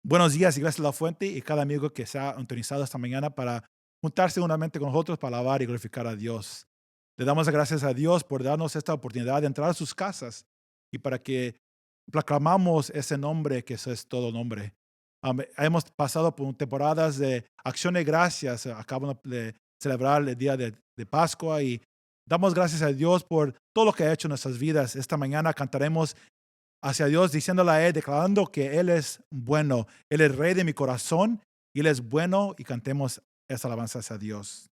Buenos días, Iglesia La Fuente y cada amigo que se ha autorizado esta mañana para juntarse nuevamente con nosotros para alabar y glorificar a Dios. Le damos gracias a Dios por darnos esta oportunidad de entrar a sus casas y para que proclamamos ese nombre que eso es todo nombre. Hemos pasado por temporadas de acción de gracias, acabamos de celebrar el día de Pascua y damos gracias a Dios por todo lo que ha hecho en nuestras vidas. Esta mañana cantaremos hacia Dios, diciéndole a Él, declarando que Él es bueno, Él es Rey de mi corazón y Él es bueno y cantemos esa alabanza hacia Dios.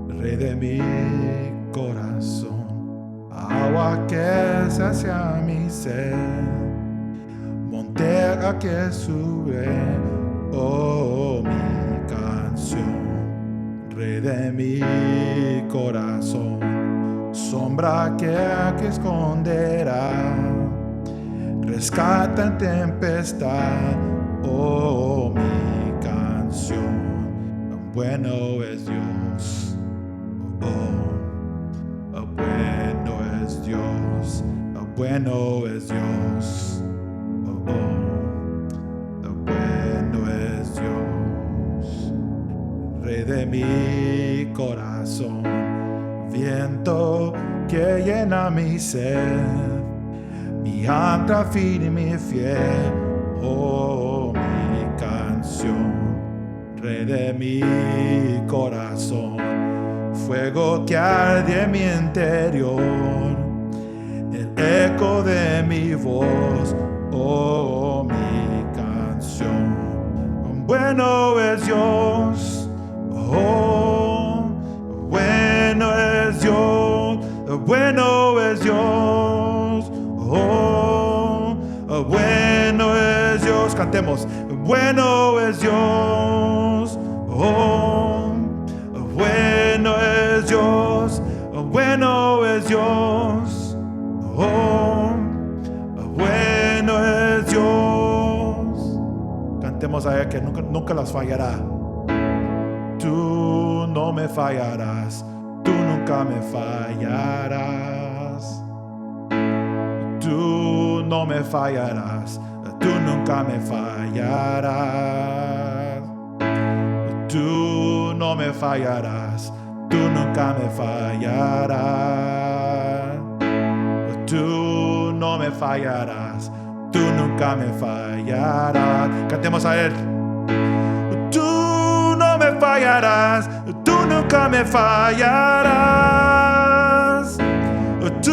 Rey de mi corazón, agua que sacia mi sed, montaña que sube, oh mi canción. Rey de mi corazón, sombra que esconderá, rescata en tempestad, oh mi canción. Bueno es Dios, bueno es Dios, bueno es Dios, bueno es Dios. Rey de mi corazón, viento que llena mi ser, mi ancla firme y fiel, oh mi canción. Rey de mi corazón, fuego que arde en mi interior, el eco de mi voz, oh mi canción. Bueno es Dios, oh, bueno es Dios, bueno es Dios, oh, bueno es Dios. Cantemos, bueno es Dios, oh, bueno es Dios, bueno es Dios, oh, bueno es Dios. Cantemos a Él que nunca las fallará. Tú no me fallarás, tú nunca me fallarás. Tú no me fallarás, tú nunca me fallarás. Tú no me fallarás, tú nunca me fallarás. Tú no me fallarás, tú nunca me fallarás. Cantemos a Él. Tú no me fallarás, tú nunca me fallarás. Tú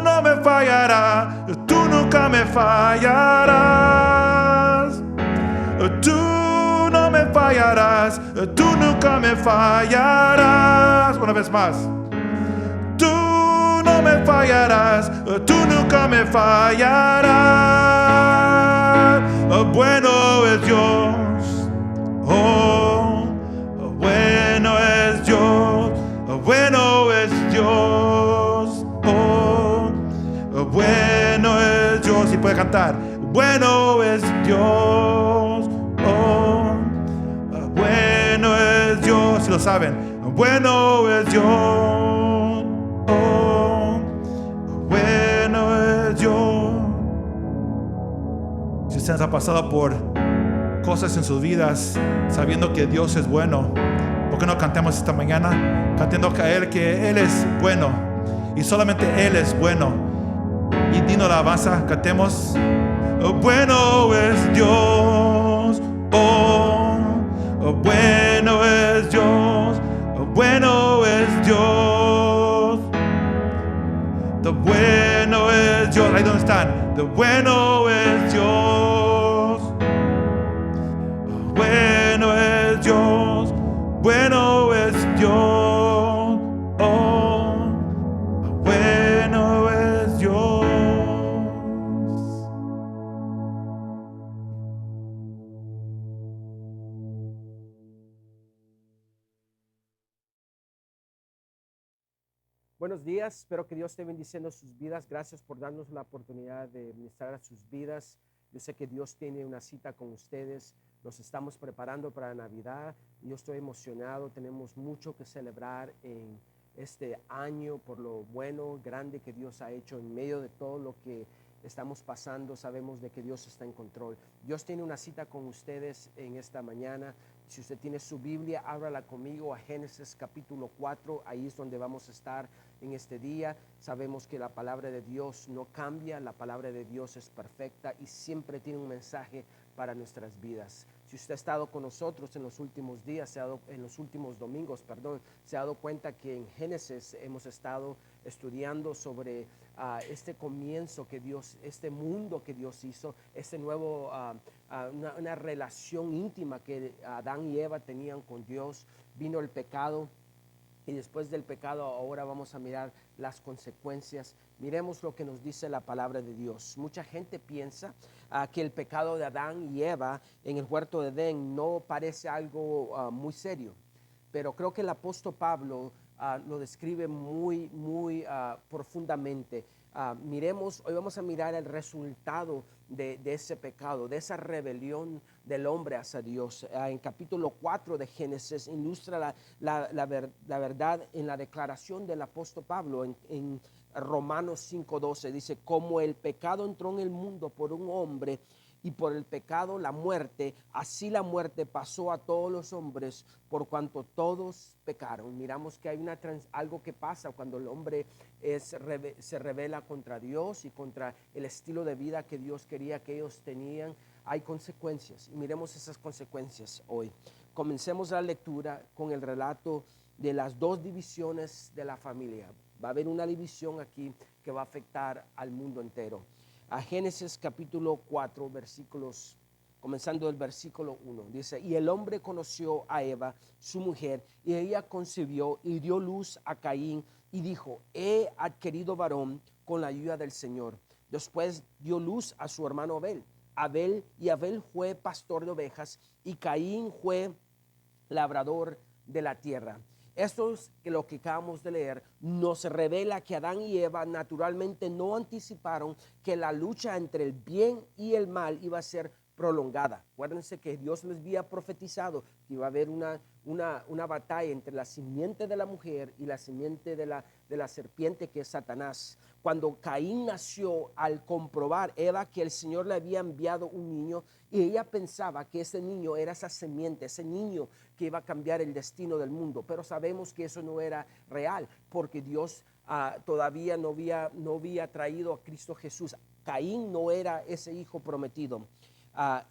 no me fallarás, tú nunca me fallarás. Tú no me fallarás, tú nunca me fallarás. Una vez más. Tú no me fallarás, tú nunca me fallarás. Bueno es Dios, oh, bueno es Dios, bueno es Dios, oh, bueno es Dios. Y puede cantar, bueno es Dios, oh, bueno es Dios. Si lo saben, bueno es Dios, oh, bueno es Dios. Si ustedes han pasado por cosas en sus vidas sabiendo que Dios es bueno, ¿por qué no cantemos esta mañana cantando a Él que Él es bueno y solamente Él es bueno? Y dinos la alabanza, cantemos. Bueno es Dios, oh, bueno es Dios, bueno es Dios. The bueno es Dios. Ahí donde están. The bueno es Dios. Bueno es Dios. Bueno es Dios. Oh, bueno es Dios. Buenos días, espero que Dios esté bendiciendo sus vidas. Gracias por darnos la oportunidad de ministrar a sus vidas. Yo sé que Dios tiene una cita con ustedes. Nos estamos preparando para Navidad. Yo estoy emocionado. Tenemos mucho que celebrar en este año por lo bueno, grande que Dios ha hecho en medio de todo lo que estamos pasando. Sabemos de que Dios está en control. Dios tiene una cita con ustedes en esta mañana. Si usted tiene su Biblia, ábrala conmigo a Génesis capítulo 4. Ahí es donde vamos a estar en este día. Sabemos que la palabra de Dios no cambia. La palabra de Dios es perfecta y siempre tiene un mensaje para nuestras vidas. Si usted ha estado con nosotros en los últimos días, en los últimos domingos, perdón, se ha dado cuenta que en Génesis hemos estado estudiando sobre este comienzo que Dios, este mundo que Dios hizo, este nuevo, una relación íntima que Adán y Eva tenían con Dios. Vino el pecado. Y después del pecado ahora vamos a mirar las consecuencias. Miremos lo que nos dice la palabra de Dios. Mucha gente piensa que el pecado de Adán y Eva en el huerto de Edén no parece algo muy serio. Pero creo que el apóstol Pablo lo describe muy profundamente. Hoy vamos a mirar el resultado de ese pecado, de esa rebelión del hombre hacia Dios. En capítulo 4 de Génesis ilustra la verdad en la declaración del apóstol Pablo en Romanos 5:12. Dice, como el pecado entró en el mundo por un hombre, y por el pecado la muerte, así la muerte pasó a todos los hombres por cuanto todos pecaron. Miramos que hay algo que pasa cuando el hombre se rebela contra Dios y contra el estilo de vida que Dios quería que ellos tenían. Hay consecuencias y miremos esas consecuencias hoy. Comencemos la lectura con el relato de las dos divisiones de la familia. Va a haber una división aquí que va a afectar al mundo entero. A Génesis capítulo 4, versículos, comenzando del versículo 1, dice, y el hombre conoció a Eva, su mujer, y ella concibió y dio luz a Caín, y dijo, he adquirido varón con la ayuda del Señor. Después dio luz a su hermano Abel, y Abel fue pastor de ovejas, y Caín fue labrador de la tierra. Esto es lo que acabamos de leer. Nos revela que Adán y Eva naturalmente no anticiparon que la lucha entre el bien y el mal iba a ser prolongada. Acuérdense que Dios les había profetizado que iba a haber una batalla entre la simiente de la mujer y la simiente de la serpiente, que es Satanás. Cuando Caín nació, al comprobar Eva que el Señor le había enviado un niño, y ella pensaba que ese niño era esa simiente, ese niño que iba a cambiar el destino del mundo. Pero sabemos que eso no era real, porque Dios todavía no había traído a Cristo Jesús. Caín no era ese hijo prometido.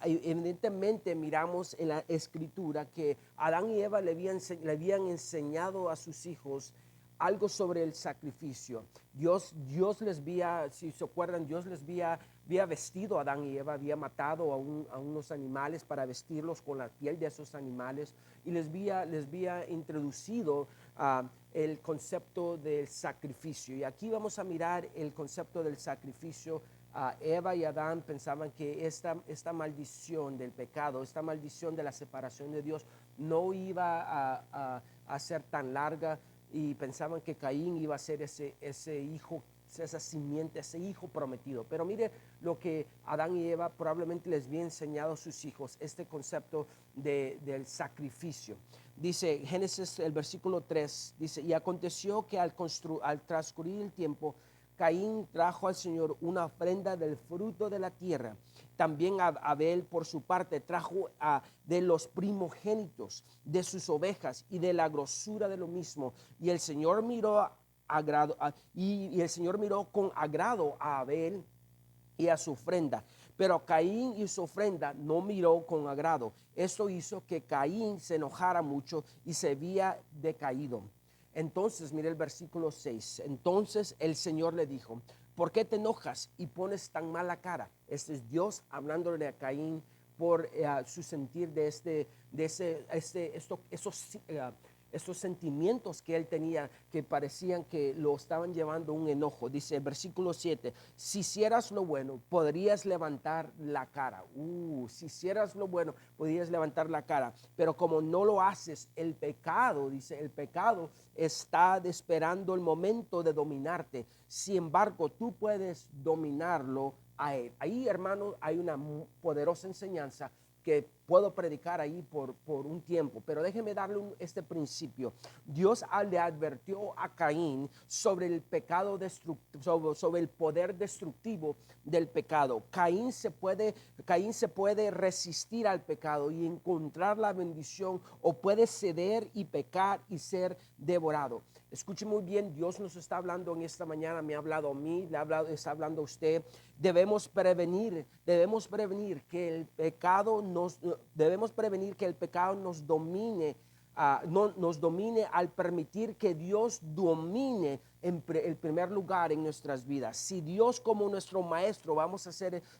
Evidentemente miramos en la escritura que Adán y Eva le habían enseñado a sus hijos algo sobre el sacrificio. Dios les había, si se acuerdan, Dios les había vestido a Adán y Eva, había matado a unos animales para vestirlos con la piel de esos animales, y les había introducido el concepto del sacrificio. Y aquí vamos a mirar el concepto del sacrificio. Eva y Adán pensaban que esta maldición del pecado, esta maldición de la separación de Dios no iba a ser tan larga, y pensaban que Caín iba a ser ese hijo, esa simiente, ese hijo prometido. Pero mire lo que Adán y Eva probablemente les había enseñado a sus hijos, este concepto del sacrificio. Dice Génesis, el versículo 3, dice, y aconteció que al transcurrir el tiempo, Caín trajo al Señor una ofrenda del fruto de la tierra. También Abel, por su parte, trajo de los primogénitos de sus ovejas y de la grosura de lo mismo. Y el Señor miró y el Señor miró con agrado a Abel y a su ofrenda. Pero Caín y su ofrenda no miró con agrado. Esto hizo que Caín se enojara mucho y se había decaído. Entonces, mire el versículo 6. Entonces el Señor le dijo, ¿por qué te enojas y pones tan mala cara? Este es Dios hablándole a Caín por su sentir estos sentimientos que él tenía, que parecían que lo estaban llevando a un enojo. Dice el versículo 7, si hicieras lo bueno, podrías levantar la cara. Si hicieras lo bueno, podrías levantar la cara. Pero como no lo haces, el pecado, dice, el pecado está esperando el momento de dominarte. Sin embargo, tú puedes dominarlo a él. Ahí, hermano, hay una poderosa enseñanza que puedo predicar ahí por un tiempo, pero déjeme darle este principio. Dios le advirtió a Caín sobre el pecado destructivo, sobre el poder destructivo del pecado. Caín se puede resistir al pecado y encontrar la bendición, o puede ceder y pecar y ser devorado. Escuche muy bien, Dios nos está hablando en esta mañana, me ha hablado a mí, está hablando a usted. Debemos prevenir que el pecado nos domine, nos domine al permitir que Dios domine en el primer lugar en nuestras vidas. Si Dios como nuestro maestro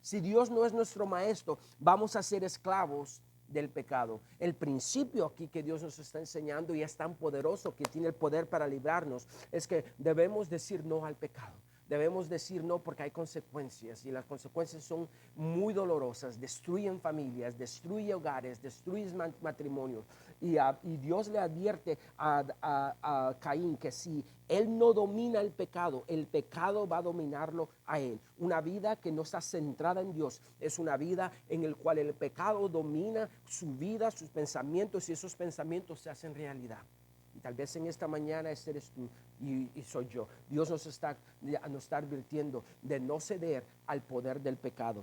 si Dios no es nuestro maestro, vamos a ser esclavos del pecado. El principio aquí que Dios nos está enseñando, y es tan poderoso, que tiene el poder para librarnos, es que debemos decir no al pecado. Debemos decir no, porque hay consecuencias, y las consecuencias son muy dolorosas. Destruyen familias, destruyen hogares, destruyen matrimonios. Y Dios le advierte a Caín que si él no domina el pecado va a dominarlo a él. Una vida que no está centrada en Dios es una vida en la cual el pecado domina su vida, sus pensamientos, y esos pensamientos se hacen realidad. Y tal vez en esta mañana ese eres tú y soy yo. Dios nos está advirtiendo de no ceder al poder del pecado.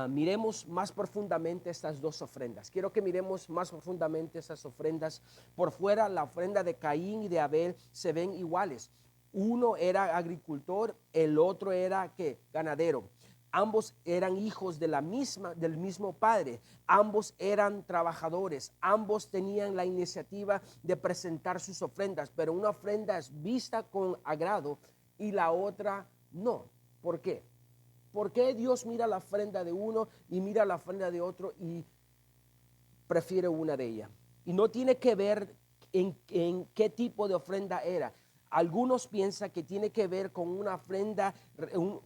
Miremos más profundamente estas dos ofrendas. Quiero que miremos más profundamente estas ofrendas. Por fuera, la ofrenda de Caín y de Abel se ven iguales. Uno era agricultor, el otro era ganadero. Ambos eran hijos del mismo padre. Ambos eran trabajadores. Ambos tenían la iniciativa de presentar sus ofrendas, pero una ofrenda es vista con agrado y la otra no. ¿Por qué? ¿Por qué Dios mira la ofrenda de uno y mira la ofrenda de otro y prefiere una de ellas? Y no tiene que ver en qué tipo de ofrenda era. Algunos piensan que tiene que ver con una ofrenda,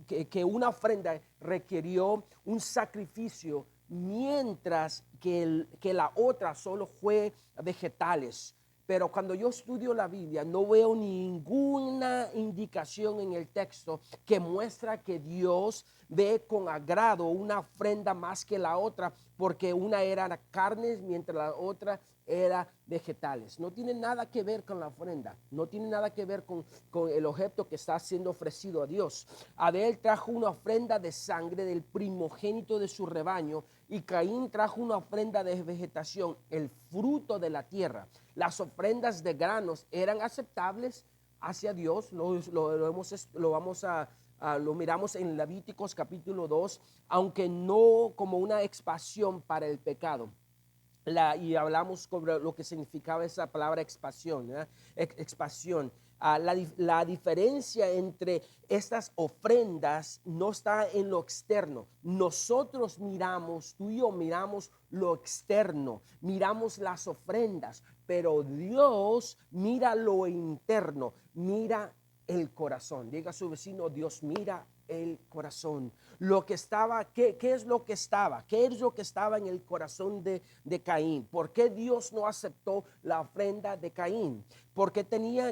que una ofrenda requirió un sacrificio, mientras que la otra solo fue vegetales. Pero cuando yo estudio la Biblia, no veo ninguna indicación en el texto que muestra que Dios ve con agrado una ofrenda más que la otra, porque una era carnes mientras la otra era vegetales. No tiene nada que ver con la ofrenda, no tiene nada que ver con el objeto que está siendo ofrecido a Dios. Abel trajo una ofrenda de sangre del primogénito de su rebaño, y Caín trajo una ofrenda de vegetación, el fruto de la tierra. Las ofrendas de granos eran aceptables hacia Dios. Lo miramos en Levíticos capítulo 2, aunque no como una expiación para el pecado. Y hablamos sobre lo que significaba esa palabra expiación. Expiación. La diferencia entre estas ofrendas no está en lo externo. Nosotros miramos, tú y yo miramos lo externo, miramos las ofrendas, pero Dios mira lo interno, mira el corazón. Diga a su vecino: Dios mira el corazón. Lo que estaba, ¿qué es lo que estaba? ¿Qué es lo que estaba en el corazón de Caín? ¿Por qué Dios no aceptó la ofrenda de Caín? Porque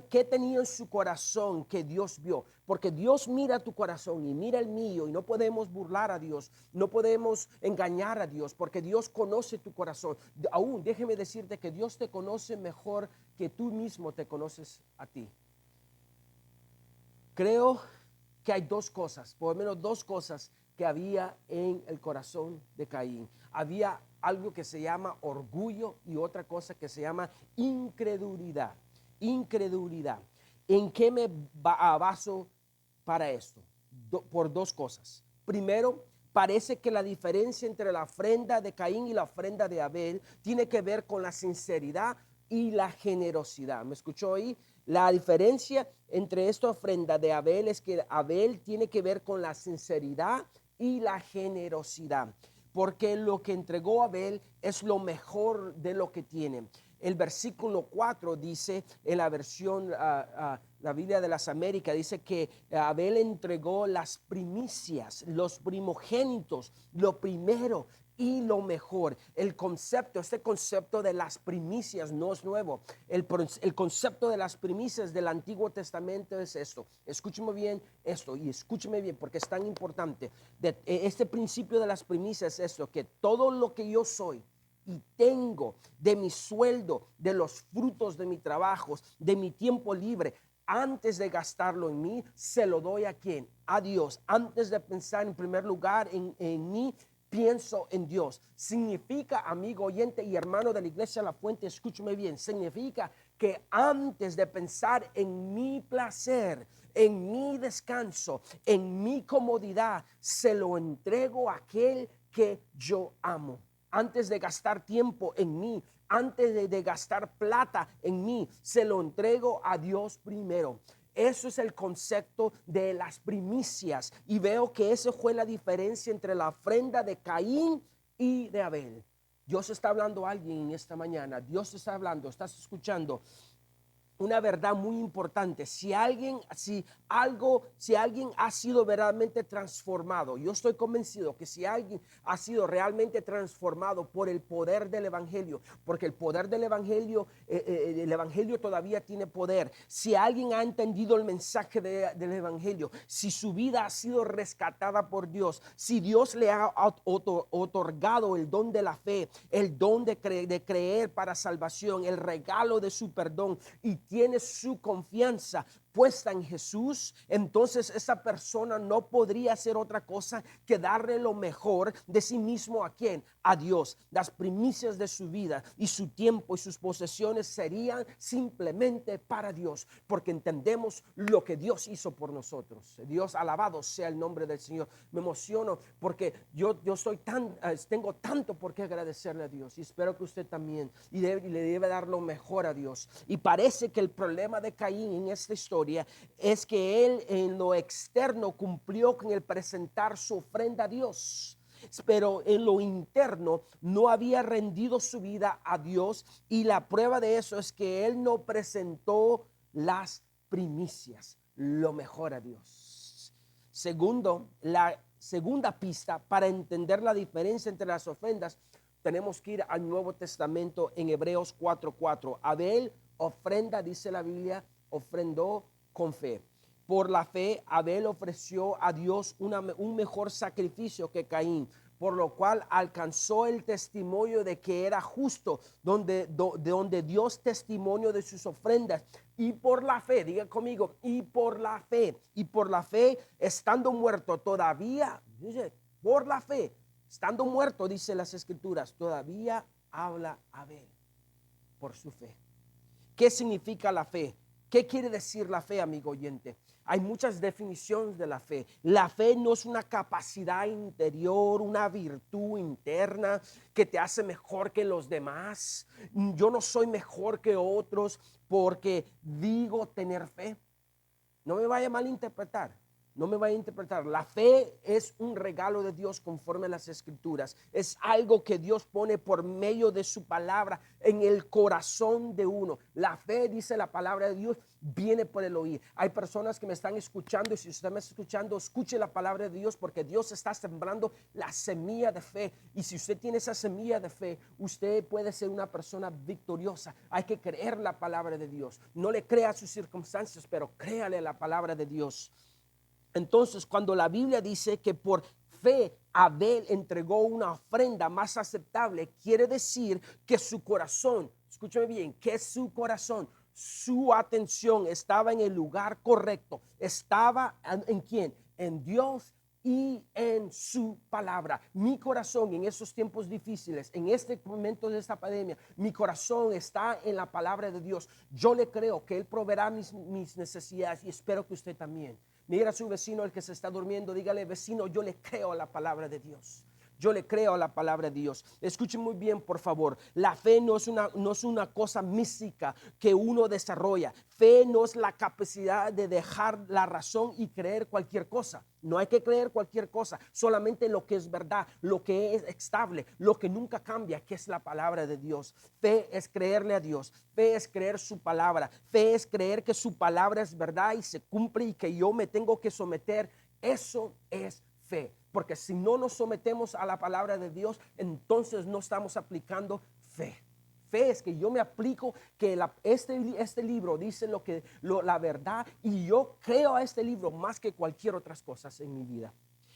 ¿qué tenía en su corazón que Dios vio? Porque Dios mira tu corazón y mira el mío, y no podemos burlar a Dios, no podemos engañar a Dios, porque Dios conoce tu corazón. Aún déjeme decirte que Dios te conoce mejor que tú mismo te conoces a ti. Creo que hay dos cosas, por lo menos dos cosas que había en el corazón de Caín. Había algo que se llama orgullo y otra cosa que se llama incredulidad. Incredulidad. ¿En qué me baso para esto? Por dos cosas. Primero, parece que la diferencia entre la ofrenda de Caín y la ofrenda de Abel tiene que ver con la sinceridad y la generosidad. ¿Me escuchó ahí? La diferencia entre esta ofrenda de Abel es que Abel tiene que ver con la sinceridad y la generosidad, porque lo que entregó Abel es lo mejor de lo que tiene. el versículo 4 dice en la versión, la Biblia de las Américas, dice que Abel entregó las primicias, los primogénitos, lo primero y lo mejor. Este concepto de las primicias no es nuevo. El concepto de las primicias del Antiguo Testamento es esto. Escúcheme bien esto y escúcheme bien porque es tan importante. Este principio de las primicias es esto, que todo lo que yo soy y tengo de mi sueldo, de los frutos de mi trabajo, de mi tiempo libre, antes de gastarlo en mí, se lo doy ¿a quién? A Dios. Antes de pensar en primer lugar en mí, pienso en Dios. Significa, amigo oyente y hermano de la iglesia La Fuente, escúchame bien, significa que antes de pensar en mi placer, en mi descanso, en mi comodidad, se lo entrego a aquel que yo amo. Antes de gastar tiempo en mí, antes de gastar plata en mí, se lo entrego a Dios primero. Eso es el concepto de las primicias. Y veo que esa fue la diferencia entre la ofrenda de Caín y de Abel. Dios está hablando a alguien en esta mañana. Dios está hablando, estás escuchando una verdad muy importante. Si alguien ha sido verdaderamente transformado, yo estoy convencido que si alguien ha sido realmente transformado por el poder del evangelio, porque el poder del evangelio, el evangelio todavía tiene poder. Si alguien ha entendido el mensaje del evangelio, si su vida ha sido rescatada por Dios, si Dios le ha otorgado el don de la fe, el don de creer para salvación, el regalo de su perdón, y tiene su confianza puesta en Jesús, entonces esa persona no podría hacer otra cosa que darle lo mejor de sí mismo ¿a quién? A Dios. Las primicias de su vida y su tiempo y sus posesiones serían simplemente para Dios, porque entendemos lo que Dios hizo por nosotros. Dios, alabado sea el nombre del Señor. Me emociono porque yo tengo tanto por qué agradecerle a Dios, y espero que usted también, y le debe dar lo mejor a Dios. Y parece que el problema de Caín en esta historia es que él en lo externo cumplió con el presentar su ofrenda a Dios, pero en lo interno no había rendido su vida a Dios, y la prueba de eso es que él no presentó las primicias, lo mejor a Dios. Segundo, la segunda pista para entender la diferencia entre las ofrendas, tenemos que ir al Nuevo Testamento en Hebreos 4:4. Abel ofrenda, dice la Biblia, ofrendó con fe. Por la fe, Abel ofreció a Dios un mejor sacrificio que Caín, por lo cual alcanzó el testimonio de que era justo, donde Dios testimonio de sus ofrendas. Y por la fe, diga conmigo, y por la fe, estando muerto todavía, dice, por la fe, estando muerto, dice las Escrituras, todavía habla Abel por su fe. ¿Qué significa la fe? ¿Qué quiere decir la fe, amigo oyente? Hay muchas definiciones de la fe. La fe no es una capacidad interior, una virtud interna que te hace mejor que los demás. Yo no soy mejor que otros porque digo tener fe. No me vaya a malinterpretar. No me vaya a interpretar. La fe es un regalo de Dios conforme a las Escrituras. Es algo que Dios pone por medio de su palabra en el corazón de uno. La fe, dice la palabra de Dios, viene por el oír. Hay personas que me están escuchando, y si usted me está escuchando, escuche la palabra de Dios, porque Dios está sembrando la semilla de fe. Y si usted tiene esa semilla de fe, usted puede ser una persona victoriosa. Hay que creer la palabra de Dios. No le crea a sus circunstancias, pero créale la palabra de Dios. Entonces, cuando la Biblia dice que por fe Abel entregó una ofrenda más aceptable, quiere decir que su corazón, escúchame bien, que su corazón, su atención estaba en el lugar correcto. ¿Estaba en quién? En Dios y en su palabra. Mi corazón en esos tiempos difíciles, en este momento de esta pandemia, mi corazón está en la palabra de Dios. Yo le creo que Él proveerá mis necesidades, y espero que usted también. Mira a su vecino, el que se está durmiendo, dígale: vecino, yo le creo a la palabra de Dios. yo le creo a la palabra de Dios. Escuchen muy bien, por favor. La fe no es una cosa mística que uno desarrolla. Fe no es la capacidad de dejar la razón y creer cualquier cosa. No hay que creer cualquier cosa, solamente lo que es verdad, lo que es estable, lo que nunca cambia, que es la palabra de Dios. Fe es creerle a Dios, fe es creer su palabra, fe es creer que su palabra es verdad y se cumple y que yo me tengo que someter. Eso es fe, porque si no nos sometemos a la palabra de Dios, entonces no estamos aplicando fe. Fe es que yo me aplico que este libro dice la verdad y yo creo a este libro más que cualquier otra cosa en mi vida.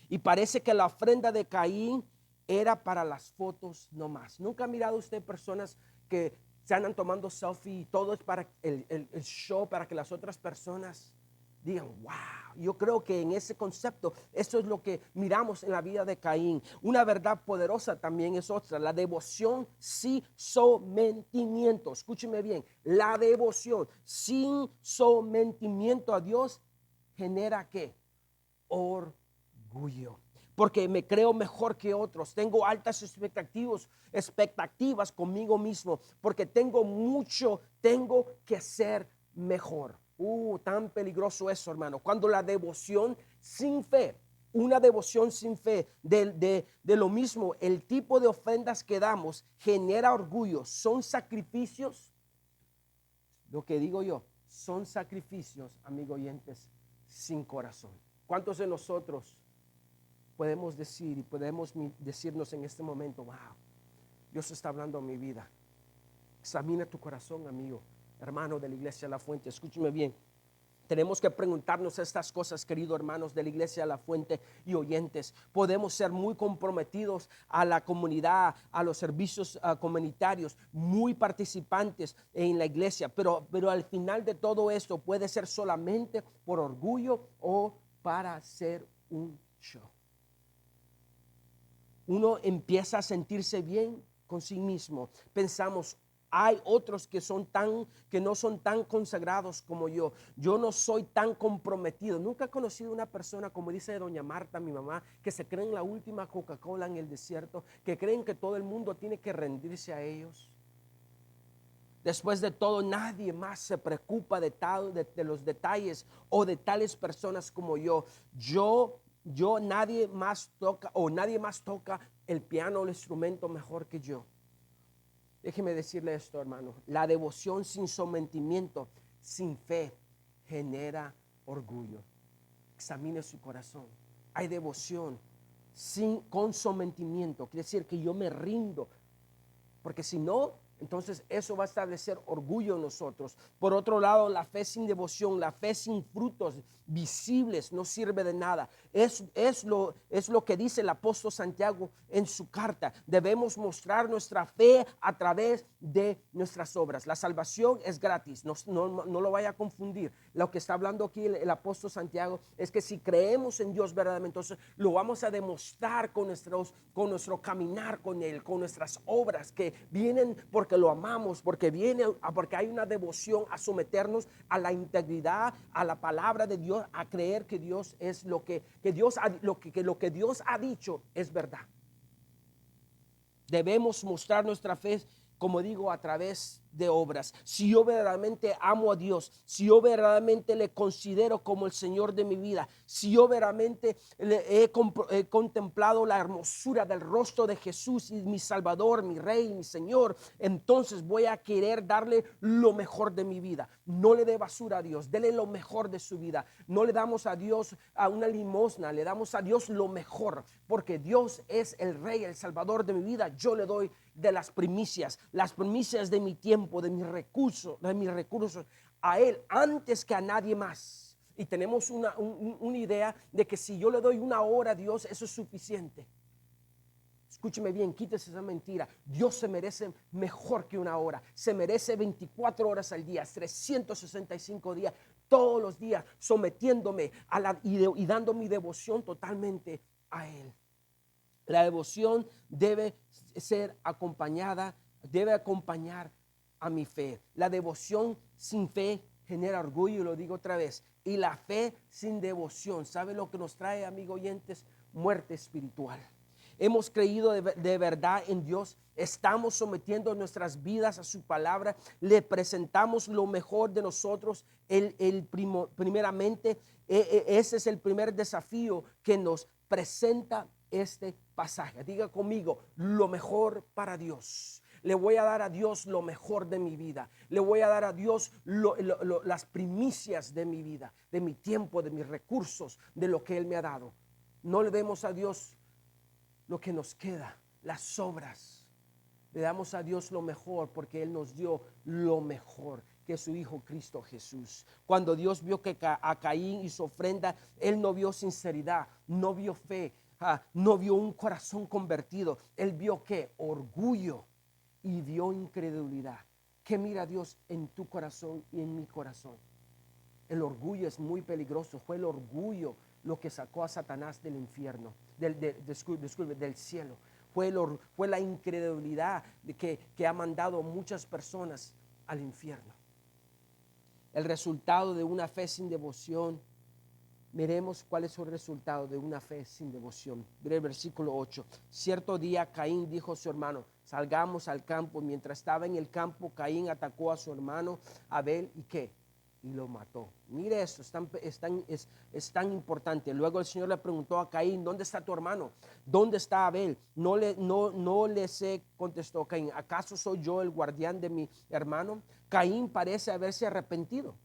Y parece que la ofrenda de Caín era para las fotos nomás. ¿Nunca ha mirado usted personas que se andan tomando selfie y todo es para el show, para que las otras personas digan, wow? Yo creo que en ese concepto, eso es lo que miramos en la vida de Caín. Una verdad poderosa también es otra, la devoción sin sometimiento. Escúcheme bien, la devoción sin sometimiento a Dios genera ¿qué? Orgullo. Porque me creo mejor que otros, tengo altas expectativas conmigo mismo, porque tengo que ser mejor. Tan peligroso eso, hermano. Cuando la devoción sin fe, una devoción sin fe, de lo mismo, el tipo de ofrendas que damos genera orgullo. Son sacrificios, lo que digo yo, son sacrificios, amigo oyentes, sin corazón. ¿Cuántos de nosotros podemos decir y podemos decirnos en este momento, wow, Dios está hablando a mi vida? Examina tu corazón, amigo, hermano de la Iglesia La Fuente. Escúcheme bien. Tenemos que preguntarnos estas cosas, queridos hermanos de la Iglesia La Fuente y oyentes. Podemos ser muy comprometidos a la comunidad, a los servicios comunitarios, muy participantes en la iglesia, pero al final de todo esto puede ser solamente por orgullo o para hacer un show. Uno empieza a sentirse bien con sí mismo. Pensamos, hay otros que no son tan consagrados como yo. Yo no soy tan comprometido. Nunca he conocido una persona, como dice doña Marta, mi mamá, que se creen la última Coca-Cola en el desierto, que creen que todo el mundo tiene que rendirse a ellos. Después de todo, nadie más se preocupa de los detalles o de tales personas como yo. Nadie más toca el piano o el instrumento mejor que yo. Déjeme decirle esto, hermano. La devoción sin sometimiento, sin fe, genera orgullo. Examine su corazón. Hay devoción con sometimiento. Quiere decir que yo me rindo. Porque si no, entonces eso va a establecer orgullo en nosotros. Por otro lado, la fe sin devoción, la fe sin frutos visibles no sirve de nada. Es lo que dice el apóstol Santiago en su carta. Debemos mostrar nuestra fe a través de nuestras obras. La salvación es gratis, no lo vaya a confundir. Lo que está hablando aquí el apóstol Santiago es que si creemos en Dios verdaderamente, entonces lo vamos a demostrar con nuestro caminar con Él, con nuestras obras que vienen porque lo amamos, porque hay una devoción a someternos a la integridad, a la palabra de Dios, a creer que Dios es lo que Dios ha dicho es verdad. Debemos mostrar nuestra fe, como digo, a través de obras. Si yo verdaderamente amo a Dios, si yo verdaderamente le considero como el Señor de mi vida, si yo verdaderamente he contemplado la hermosura del rostro de Jesús y mi Salvador, mi Rey, mi Señor, entonces voy a querer darle lo mejor de mi vida. No le dé basura a Dios, dele lo mejor de su vida. No le damos a Dios a una limosna, le damos a Dios lo mejor, porque Dios es el Rey, el Salvador de mi vida. Yo le doy de las primicias de mi tiempo, de mis recursos a Él antes que a nadie más. Y tenemos una idea de que si yo le doy una hora a Dios, eso es suficiente. Escúcheme bien, quítese esa mentira. Dios se merece mejor que una hora. Se merece 24 horas al día, 365 días, todos los días, sometiéndome y dando mi devoción totalmente a Él. La devoción debe acompañar a mi fe. La devoción sin fe genera orgullo, y lo digo otra vez. Y la fe sin devoción, ¿sabe lo que nos trae, amigo oyentes? Muerte espiritual. hemos creído de verdad en Dios, estamos sometiendo nuestras vidas a su palabra, le presentamos lo mejor de nosotros, primeramente, ese es el primer desafío que nos presenta este pasaje. Diga conmigo, lo mejor para Dios. Le voy a dar a Dios lo mejor de mi vida. Le voy a dar a Dios las primicias de mi vida, de mi tiempo, de mis recursos, de lo que Él me ha dado. No le demos a Dios lo que nos queda, las sobras. Le damos a Dios lo mejor porque Él nos dio lo mejor, que es su Hijo Cristo Jesús. Cuando Dios vio que a Caín y su ofrenda, Él no vio sinceridad, no vio fe, no vio un corazón convertido. Él vio que orgullo y vio incredulidad. ¿Qué mira Dios en tu corazón y en mi corazón? El orgullo es muy peligroso. Fue el orgullo lo que sacó a Satanás del infierno, del cielo. Fue la incredulidad que ha mandado a muchas personas al infierno. El resultado de una fe sin devoción. Miremos cuál es el resultado de una fe sin devoción. Mire el versículo 8. Cierto día Caín dijo a su hermano, salgamos al campo. Mientras estaba en el campo, Caín atacó a su hermano Abel y ¿qué? Y lo mató. Mire esto, es tan importante. Luego el Señor le preguntó a Caín, ¿dónde está tu hermano? ¿Dónde está Abel? No le sé, contestó Caín. ¿Acaso soy yo el guardián de mi hermano? Caín parece haberse arrepentido.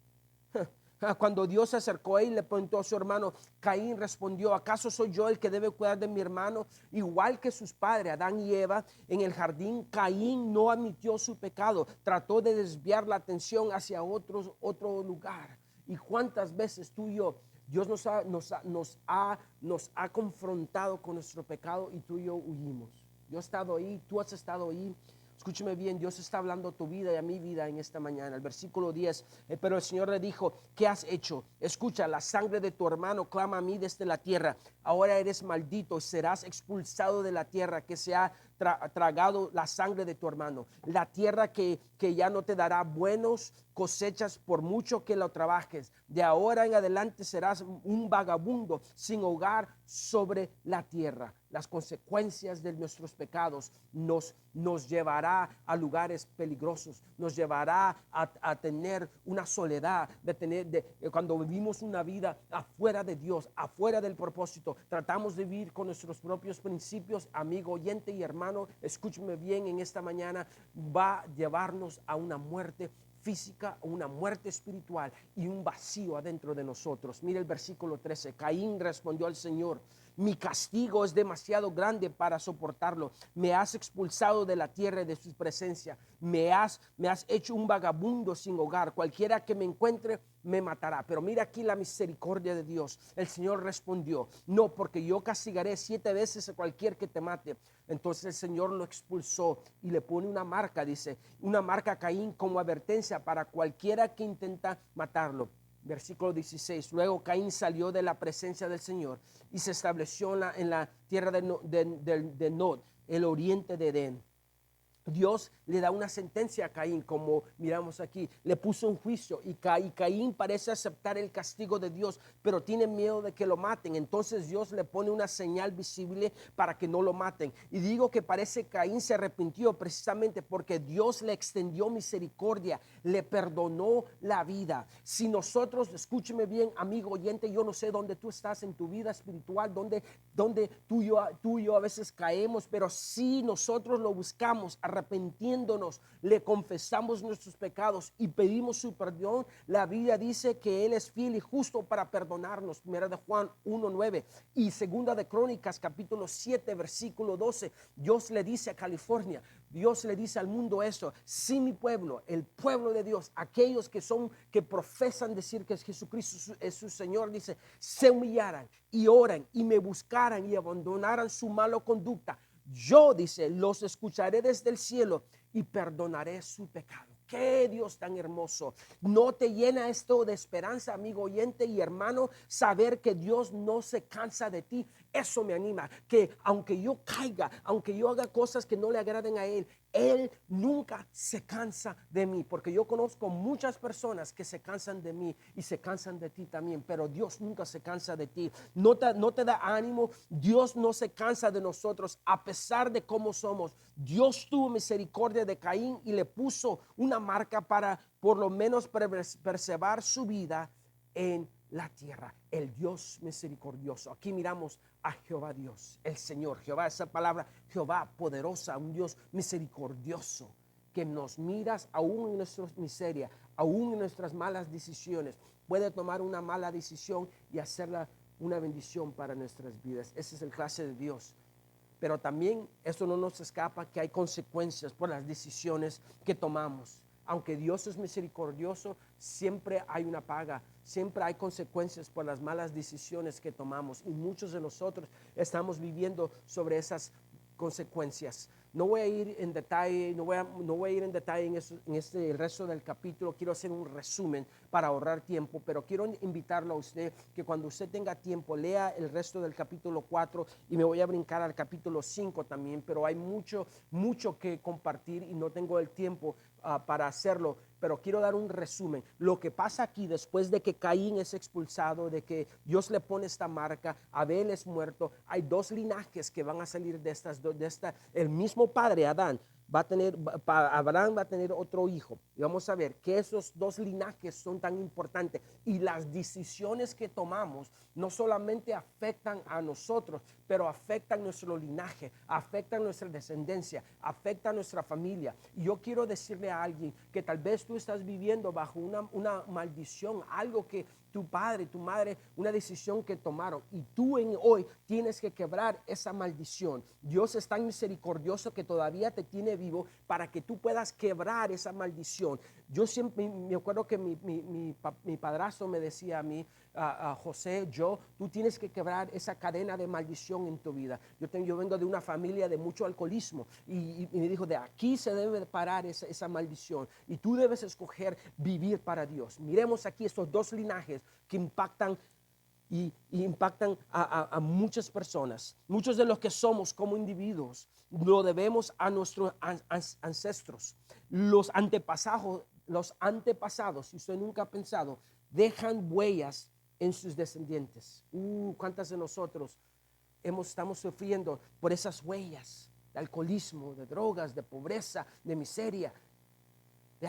Cuando Dios se acercó a él y le preguntó a su hermano, Caín respondió, ¿acaso soy yo el que debe cuidar de mi hermano? Igual que sus padres, Adán y Eva, en el jardín, Caín no admitió su pecado, trató de desviar la atención hacia otro lugar. ¿Y cuántas veces tú y yo, Dios nos ha confrontado con nuestro pecado y tú y yo huimos? Yo he estado ahí, tú has estado ahí. Escúcheme bien, Dios está hablando a tu vida y a mi vida en esta mañana. El versículo 10, pero el Señor le dijo, ¿qué has hecho? Escucha, la sangre de tu hermano clama a mí desde la tierra. Ahora eres maldito, serás expulsado de la tierra que se ha tragado la sangre de tu hermano. La tierra que ya no te dará buenos cosechas por mucho que lo trabajes. De ahora en adelante serás un vagabundo sin hogar sobre la tierra. Las consecuencias de nuestros pecados nos llevará a lugares peligrosos, nos llevará a tener una soledad, cuando vivimos una vida afuera de Dios, afuera del propósito, tratamos de vivir con nuestros propios principios. Amigo, oyente y hermano, escúcheme bien en esta mañana, va a llevarnos a una muerte física, una muerte espiritual y un vacío adentro de nosotros. Mire el versículo 13. Caín respondió al Señor, mi castigo es demasiado grande para soportarlo. Me has expulsado de la tierra y de su presencia. Me has hecho un vagabundo sin hogar. Cualquiera que me encuentre me matará. Pero mira aquí la misericordia de Dios. El Señor respondió, no, porque yo castigaré 7 veces a cualquier que te mate. Entonces el Señor lo expulsó y le pone una marca, dice, una marca a Caín como advertencia para cualquiera que intenta matarlo. Versículo 16. Luego Caín salió de la presencia del Señor y se estableció en la tierra de Nod, el oriente de Edén. Dios le da una sentencia a Caín, como miramos aquí, le puso un juicio y Caín parece aceptar el castigo de Dios, pero tiene miedo de que lo maten. Entonces Dios le pone una señal visible para que no lo maten. Y digo que parece que Caín se arrepintió precisamente porque Dios le extendió misericordia, le perdonó la vida. Si nosotros, escúcheme bien, amigo oyente, yo no sé dónde tú estás en tu vida espiritual, donde tú y yo a veces caemos, pero si nosotros lo buscamos, arrepintiéndonos, le confesamos nuestros pecados y pedimos su perdón, la Biblia dice que Él es fiel y justo para perdonarnos. Primera de Juan 1:9 y segunda de Crónicas capítulo 7 versículo 12. Dios le dice a California, Dios le dice al mundo esto: si mi pueblo, el pueblo de Dios, aquellos que profesan decir que Jesucristo es su Señor, dice, se humillaran y oran y me buscaran y abandonaran su mala conducta, yo, dice, los escucharé desde el cielo y perdonaré su pecado. Qué Dios tan hermoso. ¿No te llena esto de esperanza, amigo oyente y hermano, saber que Dios no se cansa de ti? Eso me anima, que aunque yo caiga, aunque yo haga cosas que no le agraden a Él nunca se cansa de mí, porque yo conozco muchas personas que se cansan de mí y se cansan de ti también, pero Dios nunca se cansa de ti. No te da ánimo. Dios no se cansa de nosotros a pesar de cómo somos. Dios tuvo misericordia de Caín y le puso una marca para por lo menos preservar su vida en la tierra. El Dios misericordioso. Aquí miramos a Jehová Dios, el Señor. Jehová, esa palabra Jehová, poderosa, un Dios misericordioso que nos miras aún en nuestras miserias, aún en nuestras malas decisiones. Puede tomar una mala decisión y hacerla una bendición para nuestras vidas. Ese es el clase de Dios. Pero también eso no nos escapa, que hay consecuencias por las decisiones que tomamos. Aunque Dios es misericordioso, siempre hay una paga, siempre hay consecuencias por las malas decisiones que tomamos. Y muchos de nosotros estamos viviendo sobre esas consecuencias. No voy a ir en detalle, no voy a ir en detalle en este el resto del capítulo. Quiero hacer un resumen para ahorrar tiempo, pero quiero invitarlo a usted que cuando usted tenga tiempo lea el resto del capítulo 4 y me voy a brincar al capítulo 5 también, pero hay mucho que compartir y no tengo el tiempo para hacerlo, pero quiero dar un resumen. Lo que pasa aquí después de que Caín es expulsado, de que Dios le pone esta marca, Abel es muerto, hay dos linajes que van a salir de el mismo padre, Adán. Abraham va a tener otro hijo. Y vamos a ver que esos dos linajes son tan importantes. Y las decisiones que tomamos no solamente afectan a nosotros, pero afectan nuestro linaje, afectan nuestra descendencia, afectan nuestra familia. Y yo quiero decirle a alguien que tal vez tú estás viviendo bajo una maldición, algo que tu padre, tu madre, una decisión que tomaron y tú hoy tienes que quebrar esa maldición. Dios es tan misericordioso que todavía te tiene vivo para que tú puedas quebrar esa maldición. Yo siempre me acuerdo que mi padrastro me decía a mí, José, tú tienes que quebrar esa cadena de maldición en tu vida. Yo vengo de una familia de mucho alcoholismo y me dijo, de aquí se debe parar esa maldición y tú debes escoger vivir para Dios. Miremos aquí estos dos linajes que impactan y impactan a muchas personas. Muchos de los que somos como individuos lo debemos a nuestros ancestros. Los antepasados, si usted nunca ha pensado, dejan huellas en sus descendientes. ¿Cuántas de nosotros estamos sufriendo por esas huellas de alcoholismo, de drogas, de pobreza, de miseria, de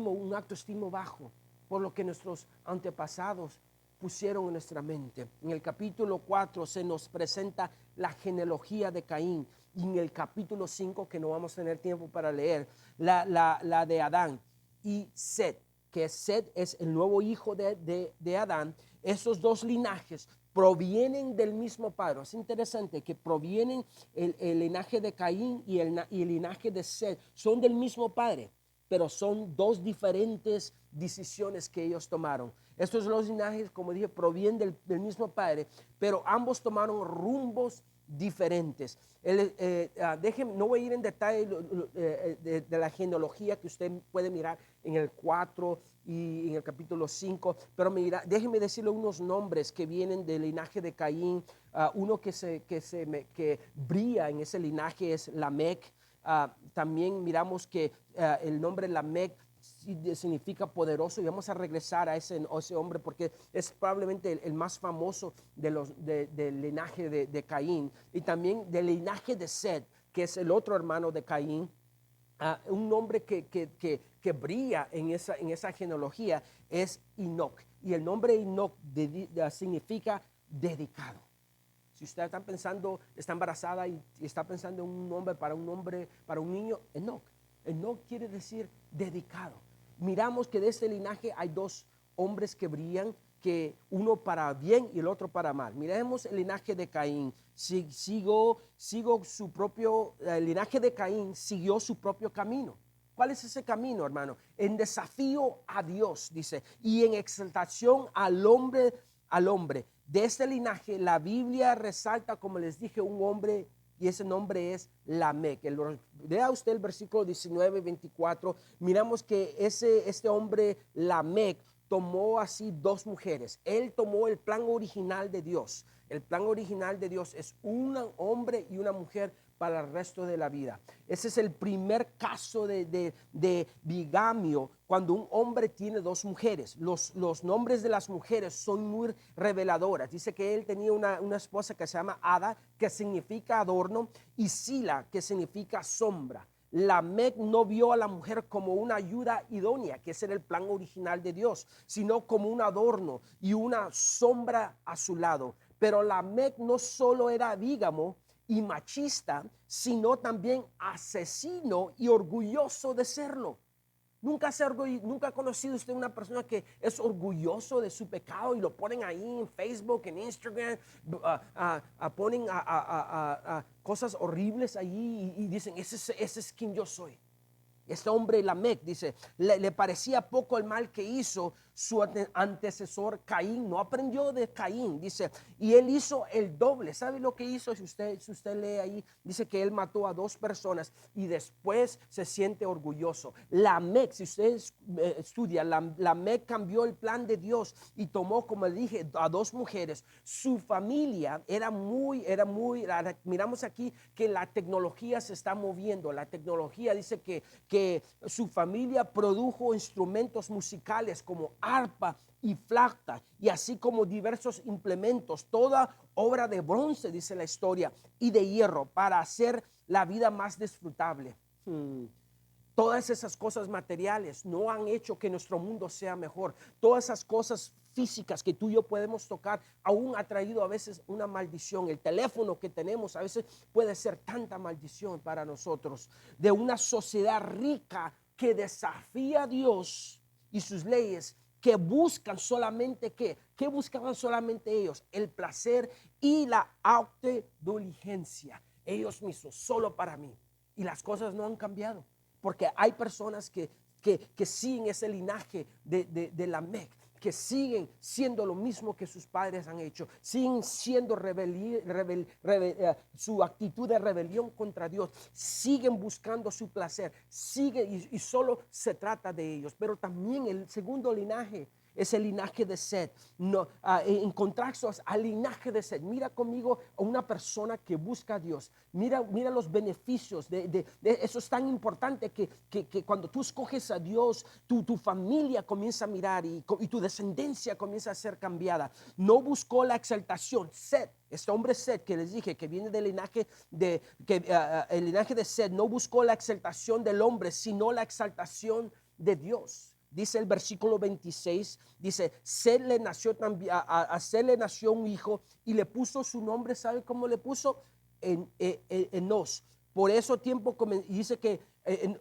un autoestima bajo, por lo que nuestros antepasados pusieron en nuestra mente? En el capítulo 4 se nos presenta la genealogía de Caín, y en el capítulo 5, que no vamos a tener tiempo para leer, la de Adán y Set, que Set es el nuevo hijo de Adán. Esos dos linajes provienen del mismo padre. Es interesante que provienen el linaje de Caín y el linaje de Set, son del mismo padre, pero son dos diferentes decisiones que ellos tomaron. Estos dos linajes, como dije, provienen del mismo padre, pero ambos tomaron rumbos diferentes. No voy a ir en detalle de la genealogía que usted puede mirar en el 4 y en el capítulo 5, pero déjeme decirle unos nombres que vienen del linaje de Caín. Uno que brilla en ese linaje es Lamec. También miramos que el nombre Lamec significa poderoso, y vamos a regresar a ese hombre porque es probablemente el más famoso del linaje de Caín, y también del linaje de Set, que es el otro hermano de Caín. Un nombre que brilla en esa genealogía es Enoch, y el nombre Enoch significa dedicado. Si usted está embarazada y está pensando en un nombre, para un niño, Enoch. Enoch quiere decir dedicado. Miramos que de este linaje hay dos hombres que brillan, que uno para bien y el otro para mal. Miremos el linaje de Caín. El linaje de Caín siguió su propio camino. ¿Cuál es ese camino, hermano? En desafío a Dios, dice, y en exaltación al hombre. De este linaje, la Biblia resalta, como les dije, un hombre, y ese nombre es Lamec. Lea usted el versículo 19 y 24. Miramos que este hombre Lamec tomó así dos mujeres. Él tomó el plan original de Dios. El plan original de Dios es un hombre y una mujer para el resto de la vida. Ese es el primer caso de bigamio, cuando un hombre tiene dos mujeres. Los nombres de las mujeres son muy reveladoras. Dice que él tenía una esposa que se llama Ada, que significa adorno, y Sila, que significa sombra. Lamec no vio a la mujer como una ayuda idónea, que ese era el plan original de Dios, sino como un adorno y una sombra a su lado. Pero Lamec no solo era bígamo y machista, sino también asesino y orgulloso de serlo. Nunca ha conocido usted una persona que es orgulloso de su pecado y lo ponen ahí en Facebook, en Instagram, ponen cosas horribles ahí y dicen, ese es quien yo soy. Este hombre Lamec, dice, le parecía poco el mal que hizo su antecesor Caín. No aprendió de Caín, dice, y él hizo el doble. ¿Sabe lo que hizo? Si usted lee ahí, dice que él mató a 2 personas y después se siente orgulloso. Lamec, si usted estudia, Lamec cambió el plan de Dios y tomó, como le dije, a 2 mujeres. Su familia era muy, miramos aquí que la tecnología se está moviendo. La tecnología dice que su familia produjo instrumentos musicales como arpa y flauta, y así como diversos implementos, toda obra de bronce, dice la historia, y de hierro, para hacer la vida más disfrutable. Todas esas cosas materiales no han hecho que nuestro mundo sea mejor. Todas esas cosas físicas que tú y yo podemos tocar aún ha traído a veces una maldición. El teléfono que tenemos a veces puede ser tanta maldición para nosotros. De una sociedad rica que desafía a Dios y sus leyes, que buscan solamente ¿qué buscaban solamente ellos? El placer y la autoindulgencia. Ellos mismos, solo para mí. Y las cosas no han cambiado. Porque hay personas que siguen ese linaje de Lamec, que siguen siendo lo mismo que sus padres han hecho, siguen siendo su actitud de rebelión contra Dios, siguen buscando su placer, siguen y solo se trata de ellos. Pero también el segundo linaje es el linaje de Set. No, en contraste al linaje de Set, mira conmigo a una persona que busca a Dios. Mira los beneficios de eso. Es tan importante que cuando tú escoges a Dios, tu familia comienza a mirar y tu descendencia comienza a ser cambiada. No buscó la exaltación. Set, este hombre Set que les dije que viene del linaje el linaje de Set, no buscó la exaltación del hombre, sino la exaltación de Dios. Dice el versículo 26, dice, Set le nació también, a Set le nació un hijo y le puso su nombre. ¿Sabe cómo le puso? Enos. Por ese tiempo, dice que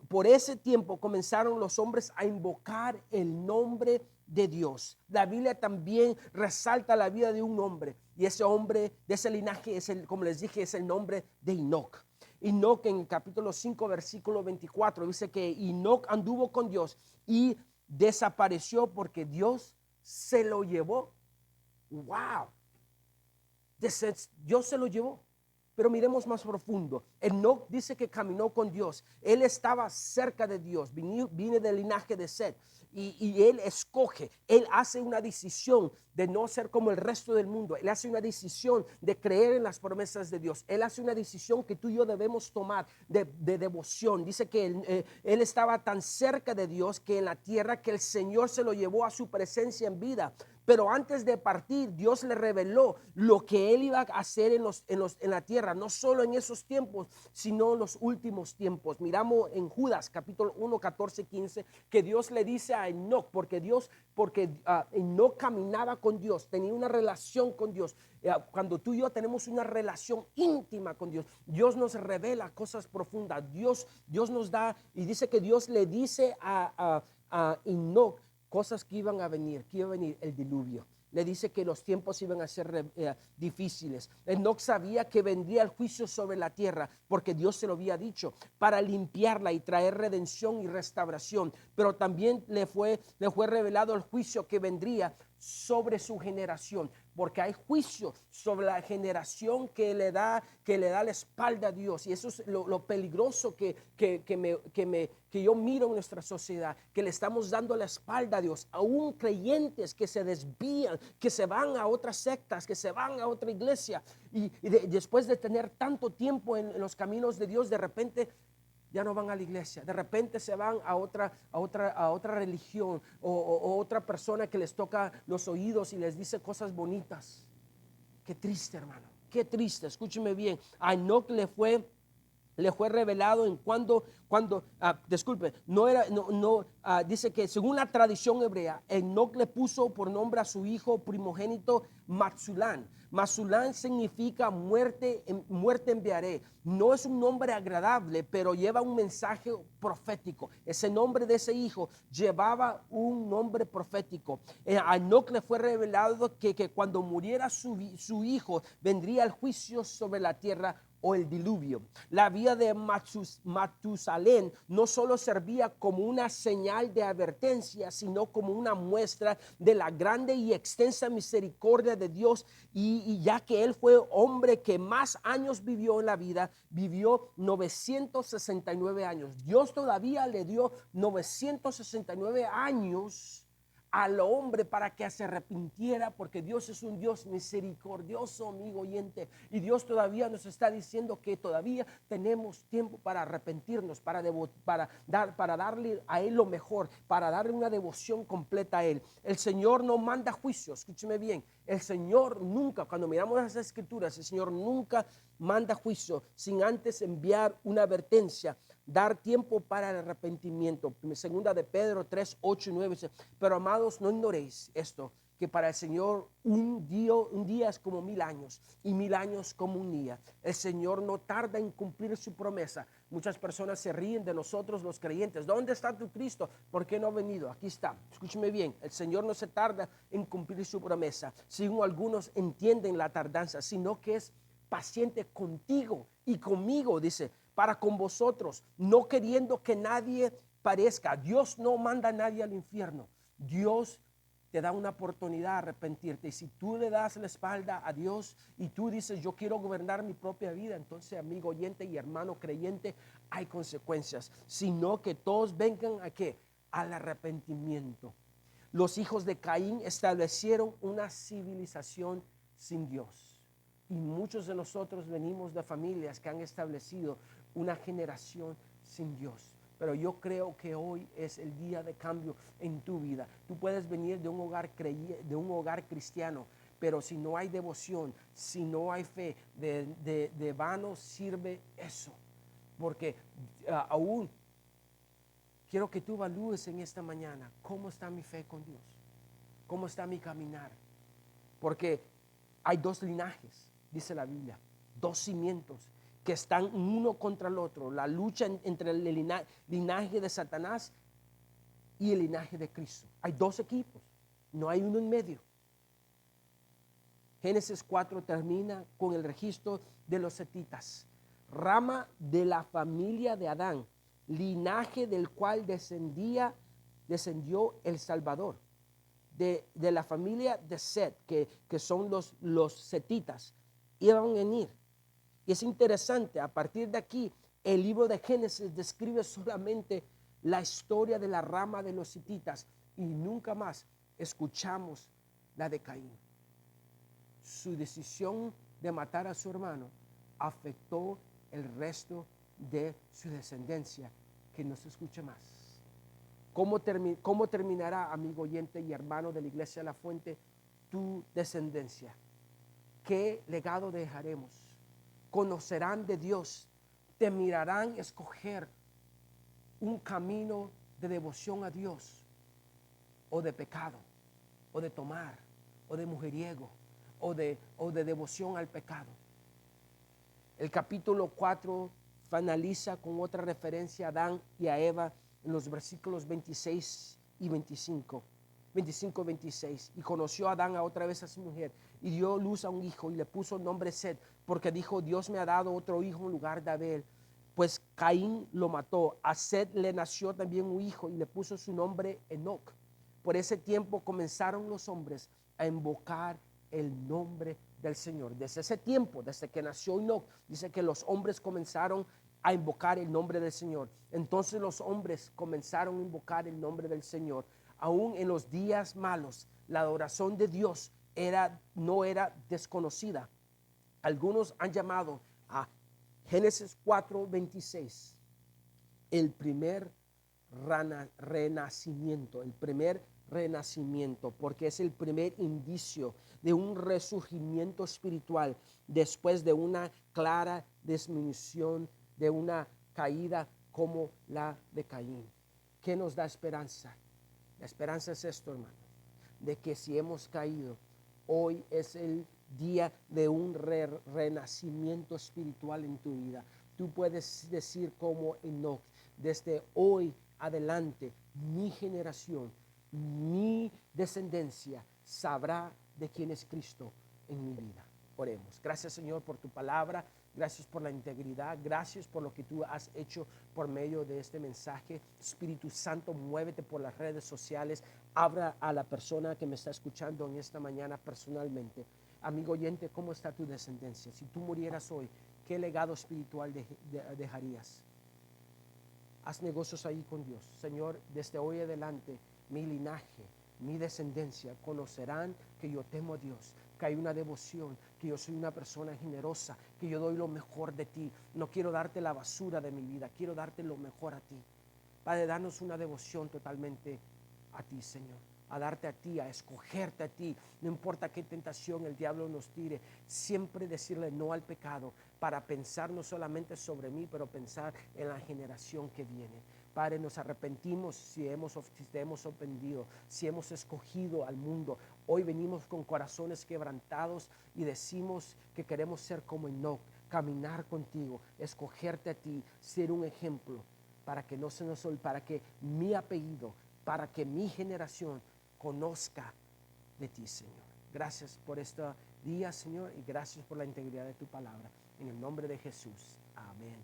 por ese tiempo comenzaron los hombres a invocar el nombre de Dios. La Biblia también resalta la vida de un hombre, y ese hombre de ese linaje como les dije, es el nombre de Enoc. Enoc, en el capítulo 5 versículo 24, dice que Enoc anduvo con Dios y desapareció porque Dios se lo llevó. Wow. Dios se lo llevó. Pero miremos más profundo. Enoc dice que caminó con Dios. Él estaba cerca de Dios. Viene del linaje de Set. Y él escoge. Él hace una decisión de no ser como el resto del mundo. Él hace una decisión de creer en las promesas de Dios. Él hace una decisión que tú y yo debemos tomar de devoción. Dice que él estaba tan cerca de Dios que en la tierra que el Señor se lo llevó a su presencia en vida. Pero antes de partir, Dios le reveló lo que él iba a hacer en la tierra, no solo en esos tiempos, sino en los últimos tiempos. Miramos en Judas capítulo 1, 14, 15, que Dios le dice a Enoc, porque Enoc caminaba con Dios, tenía una relación con Dios. Cuando tú y yo tenemos una relación íntima con Dios, Dios nos revela cosas profundas. Dios nos da, y dice que Dios le dice a Enoc cosas que iba a venir el diluvio. Le dice que los tiempos iban a ser difíciles. Enoc sabía que vendría el juicio sobre la tierra, porque Dios se lo había dicho, para limpiarla y traer redención y restauración. Pero también le fue revelado el juicio que vendría sobre su generación. porque hay juicio sobre la generación que le da la espalda a Dios. Y eso es lo peligroso que yo miro en nuestra sociedad, que le estamos dando la espalda a Dios. Aún creyentes que se desvían, que se van a otras sectas, que se van a otra iglesia, y después de tener tanto tiempo en los caminos de Dios, de repente ya no van a la iglesia, de repente se van a otra religión o otra persona que les toca los oídos y les dice cosas bonitas. Qué triste, hermano, qué triste. Escúcheme bien. A Enoc le fue revelado en disculpe, dice que según la tradición hebrea, Enoc le puso por nombre a su hijo primogénito Matsulán. Matsulán significa muerte enviaré. No es un nombre agradable, pero lleva un mensaje profético. Ese nombre de ese hijo llevaba un nombre profético. A Enoc le fue revelado que cuando muriera su hijo, vendría el juicio sobre la tierra o el diluvio. La vida de Matusalén no solo servía como una señal de advertencia, sino como una muestra de la grande y extensa misericordia de Dios, y ya que él fue hombre que más años vivió en la vida, vivió 969 años. Dios todavía le dio 969 años al hombre para que se arrepintiera, porque Dios es un Dios misericordioso, amigo oyente, y Dios todavía nos está diciendo que todavía tenemos tiempo para arrepentirnos, para darle a Él lo mejor, para darle una devoción completa a Él. El Señor no manda juicio, escúcheme bien, el Señor nunca, cuando miramos las Escrituras, el Señor nunca manda juicio sin antes enviar una advertencia, dar tiempo para el arrepentimiento. Segunda de Pedro 3, 8 y 9 dice: pero amados, no ignoréis esto, que para el Señor un día es como 1000 años, y 1000 años como un día. El Señor no tarda en cumplir su promesa. Muchas personas se ríen de nosotros los creyentes. ¿Dónde está tu Cristo? ¿Por qué no ha venido? Aquí está. Escúcheme bien, el Señor no se tarda en cumplir su promesa, según algunos entienden la tardanza, sino que es paciente contigo y conmigo, dice, para con vosotros, no queriendo que nadie parezca. Dios no manda a nadie al infierno. Dios te da una oportunidad a arrepentirte. Y si tú le das la espalda a Dios y tú dices, yo quiero gobernar mi propia vida, entonces, amigo oyente y hermano creyente, hay consecuencias. Sino que todos vengan ¿a qué? Al arrepentimiento. Los hijos de Caín establecieron una civilización sin Dios. Y muchos de nosotros venimos de familias que han establecido una generación sin Dios. Pero yo creo que hoy es el día de cambio en tu vida. Tú puedes venir de un hogar cristiano, pero si no hay devoción, si no hay fe, de vano sirve eso. Porque aún quiero que tú evalúes en esta mañana cómo está mi fe con Dios, cómo está mi caminar. Porque hay dos linajes, dice la Biblia, dos cimientos que están uno contra el otro. La lucha entre el linaje de Satanás y el linaje de Cristo. Hay dos equipos, no hay uno en medio. Génesis 4 termina con el registro de los setitas, rama de la familia de Adán, linaje del cual descendió el Salvador. De la familia de Set, que son los setitas, iban a venir. Y es interesante, a partir de aquí, el libro de Génesis describe solamente la historia de la rama de los setitas, y nunca más escuchamos la de Caín. Su decisión de matar a su hermano afectó el resto de su descendencia, que no se escucha más. ¿Cómo terminará, amigo oyente y hermano de la Iglesia de la Fuente, tu descendencia? ¿Qué legado dejaremos? ¿Conocerán de Dios? ¿Te mirarán escoger un camino de devoción a Dios, o de pecado, o de tomar, o de mujeriego, o de devoción al pecado? El capítulo 4 finaliza con otra referencia a Adán y a Eva en los versículos 26 y 25. 25-26. Y conoció a Adán a otra vez a su mujer, y dio luz a un hijo, y le puso el nombre Set, porque dijo: Dios me ha dado otro hijo en lugar de Abel, pues Caín lo mató. A Set le nació también un hijo, y le puso su nombre Enoc. Por ese tiempo comenzaron los hombres a invocar el nombre del Señor. Desde ese tiempo, desde que nació Enoch, dice que los hombres comenzaron a invocar el nombre del Señor. Entonces los hombres comenzaron a invocar el nombre del Señor. Aún en los días malos, la adoración de Dios no era desconocida. Algunos han llamado a Génesis 4:26 el primer renacimiento, porque es el primer indicio de un resurgimiento espiritual después de una clara disminución, de una caída como la de Caín. ¿Qué nos da esperanza? La esperanza es esto, hermano, de que si hemos caído, hoy es el día de un renacimiento espiritual en tu vida. Tú puedes decir como Enoch, desde hoy adelante, mi generación, mi descendencia sabrá de quién es Cristo en mi vida. Oremos. Gracias, Señor, por tu palabra. Gracias por la integridad. Gracias por lo que tú has hecho por medio de este mensaje. Espíritu Santo, muévete por las redes sociales. Habla a la persona que me está escuchando en esta mañana personalmente. Amigo oyente, ¿cómo está tu descendencia? Si tú murieras hoy, ¿qué legado espiritual dejarías? Haz negocios ahí con Dios. Señor, desde hoy adelante, mi linaje, mi descendencia conocerán que yo temo a Dios, que hay una devoción, que yo soy una persona generosa, que yo doy lo mejor de ti. No quiero darte la basura de mi vida, quiero darte lo mejor a ti. Padre, danos una devoción totalmente a ti, Señor, a darte a ti, a escogerte a ti. No importa qué tentación el diablo nos tire, siempre decirle no al pecado, para pensar no solamente sobre mí, pero pensar en la generación que viene. Padre, nos arrepentimos si te hemos ofendido, si hemos escogido al mundo. Hoy venimos con corazones quebrantados y decimos que queremos ser como Enoch, caminar contigo, escogerte a ti, ser un ejemplo, para que no se nos olvide, para que mi apellido, para que mi generación conozca de ti, Señor. Gracias por este día, Señor, y gracias por la integridad de tu palabra. En el nombre de Jesús. Amén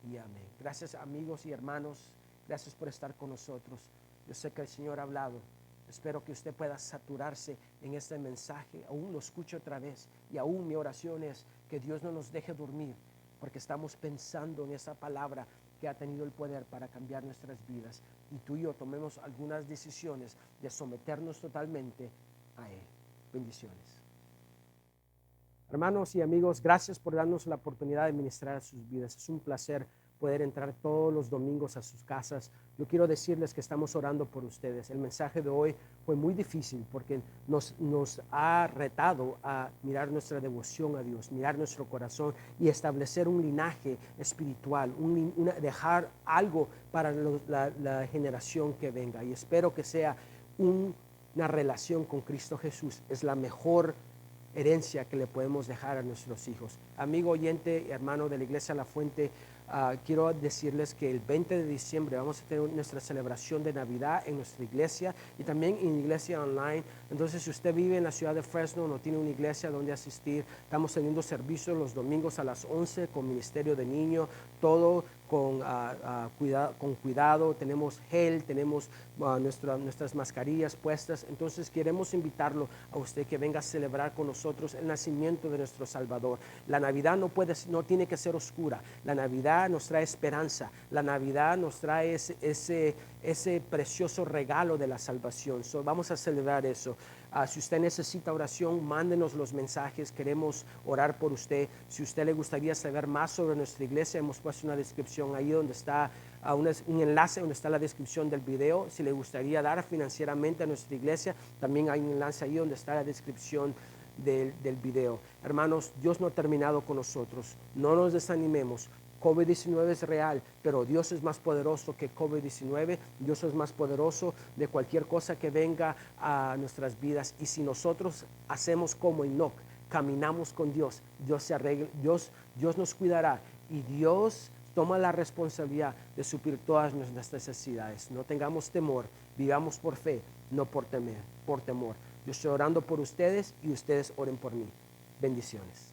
y amén. Gracias, amigos y hermanos. Gracias por estar con nosotros. Yo sé que el Señor ha hablado. Espero que usted pueda saturarse en este mensaje. Aún lo escucho otra vez. Y aún mi oración es que Dios no nos deje dormir, porque estamos pensando en esa palabra que ha tenido el poder para cambiar nuestras vidas. Y tú y yo tomemos algunas decisiones de someternos totalmente a Él. Bendiciones. Hermanos y amigos, gracias por darnos la oportunidad de ministrar a sus vidas. Es un placer poder entrar todos los domingos a sus casas. Yo quiero decirles que estamos orando por ustedes. El mensaje de hoy fue muy difícil porque nos ha retado a mirar nuestra devoción a Dios, mirar nuestro corazón y establecer un linaje espiritual, dejar algo para la generación que venga. Y espero que sea una relación con Cristo Jesús. Es la mejor herencia que le podemos dejar a nuestros hijos. Amigo oyente, hermano de la Iglesia La Fuente, quiero decirles que el 20 de diciembre vamos a tener nuestra celebración de Navidad en nuestra iglesia y también en iglesia online. Entonces, si usted vive en la ciudad de Fresno, no tiene una iglesia donde asistir, estamos teniendo servicios los domingos a las 11 con Ministerio de Niños, todo con cuidado. Tenemos gel, tenemos nuestras mascarillas puestas. Entonces queremos invitarlo a usted que venga a celebrar con nosotros el nacimiento de nuestro Salvador. La Navidad no tiene que ser oscura. La Navidad nos trae esperanza. La Navidad nos trae ese precioso regalo de la salvación. Vamos a celebrar eso. Si usted necesita oración, mándenos los mensajes, queremos orar por usted. Si usted le gustaría saber más sobre nuestra iglesia, hemos puesto una descripción ahí donde está un enlace donde está la descripción del video. Si le gustaría dar financieramente a nuestra iglesia, también hay un enlace ahí donde está la descripción del video. Hermanos, Dios no ha terminado con nosotros, no nos desanimemos. COVID-19 es real, pero Dios es más poderoso que COVID-19. Dios es más poderoso de cualquier cosa que venga a nuestras vidas. Y si nosotros hacemos como Enoch, caminamos con Dios, Dios se arregla, Dios nos cuidará y Dios toma la responsabilidad de suplir todas nuestras necesidades. No tengamos temor, vivamos por fe, no por temor. Yo estoy orando por ustedes y ustedes oren por mí. Bendiciones.